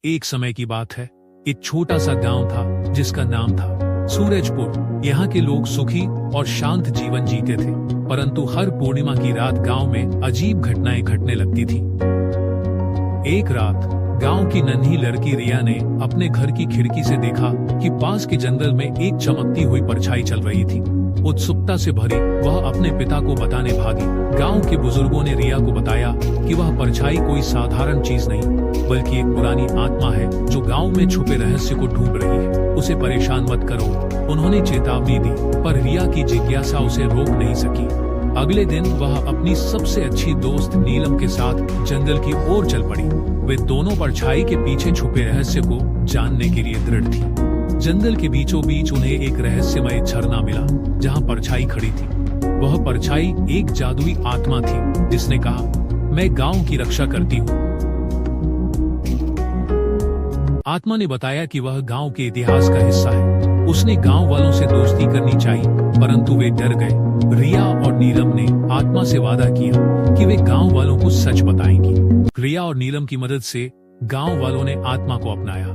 एक समय की बात है, एक छोटा सा गांव था जिसका नाम था सूरजपुर। यहाँ के लोग सुखी और शांत जीवन जीते थे, परंतु हर पूर्णिमा की रात गांव में अजीब घटनाएं घटने लगती थी। एक रात गांव की नन्ही लड़की रिया ने अपने घर की खिड़की से देखा कि पास के जंगल में एक चमकती हुई परछाई चल रही थी। उत्सुकता से भरी वह अपने पिता को बताने भागी। गांव के बुजुर्गों ने रिया को बताया कि वह परछाई कोई साधारण चीज नहीं, बल्कि एक पुरानी आत्मा है जो गांव में छुपे रहस्य को ढूंढ रही है। उसे परेशान मत करो, उन्होंने चेतावनी दी, पर रिया की जिज्ञासा उसे रोक नहीं सकी। अगले दिन वह अपनी सबसे अच्छी दोस्त नीलम के साथ जंगल की ओर चल पड़ी। वे दोनों परछाई के पीछे छुपे रहस्य को जानने के लिए दृढ़ थी। जंगल के बीचों बीच उन्हें एक रहस्यमय झरना मिला जहां परछाई खड़ी थी। वह परछाई एक जादुई आत्मा थी जिसने कहा, मैं गांव की रक्षा करती हूँ। आत्मा ने बताया कि वह गांव के इतिहास का हिस्सा है। उसने गांव वालों से दोस्ती करनी चाहिए, परंतु वे डर गए। रिया और नीलम ने आत्मा से वादा किया कि वे गांव वालों को सच बताएंगी। रिया और नीलम की मदद से गांव वालों ने आत्मा को अपनाया।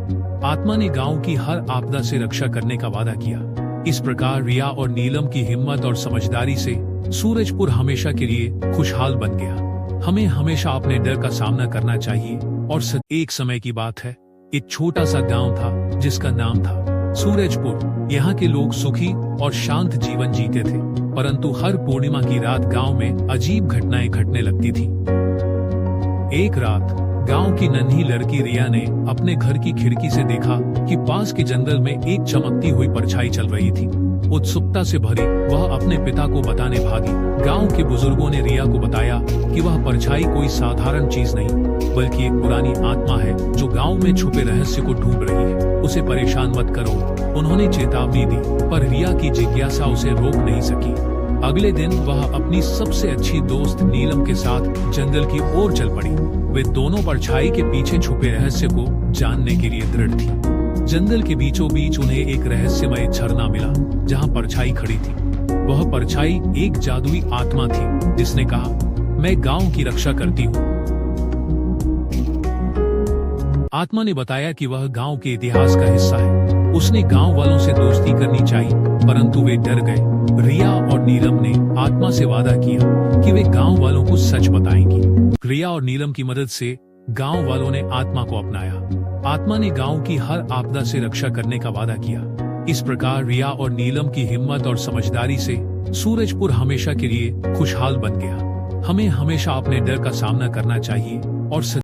आत्मा ने गांव की हर आपदा से रक्षा करने का वादा किया। इस प्रकार रिया और नीलम की हिम्मत और समझदारी से सूरजपुर हमेशा के लिए खुशहाल बन गया। हमें हमेशा अपने डर का सामना करना चाहिए। और एक समय की बात है, एक छोटा सा गांव था जिसका नाम था सूरजपुर। यहाँ के लोग सुखी और शांत जीवन जीते थे, परंतु हर पूर्णिमा की रात गांव में अजीब घटनाएं घटने लगती थी। एक रात गांव की नन्ही लड़की रिया ने अपने घर की खिड़की से देखा कि पास के जंगल में एक चमकती हुई परछाई चल रही थी। उत्सुकता से भरी वह अपने पिता को बताने भागी। गांव के बुजुर्गों ने रिया को बताया कि वह परछाई कोई साधारण चीज नहीं, बल्कि एक पुरानी आत्मा है जो गांव में छुपे रहस्य को ढूंढ रही है। उसे परेशान मत करो, उन्होंने चेतावनी दी, पर रिया की जिज्ञासा उसे रोक नहीं सकी। अगले दिन वह अपनी सबसे अच्छी दोस्त नीलम के साथ जंगल की ओर चल पड़ी। वे दोनों परछाई के पीछे छुपे रहस्य को जानने के लिए दृढ़ थी। जंगल के बीचों बीच उन्हें एक रहस्यमय झरना मिला जहां परछाई खड़ी थी। वह परछाई एक जादुई आत्मा थी जिसने कहा, मैं गांव की रक्षा करती हूँ। आत्मा ने बताया कि वह गांव के इतिहास का हिस्सा है। उसने गांव वालों से दोस्ती करनी चाहिए, परंतु वे डर गए। रिया और नीलम ने आत्मा से वादा किया कि वे गांव वालों को सच बताएंगी। रिया और नीलम की मदद से गांव वालों ने आत्मा को अपनाया। आत्मा ने गांव की हर आपदा से रक्षा करने का वादा किया। इस प्रकार रिया और नीलम की हिम्मत और समझदारी से सूरजपुर हमेशा के लिए खुशहाल बन गया। हमें हमेशा अपने डर का सामना करना चाहिए और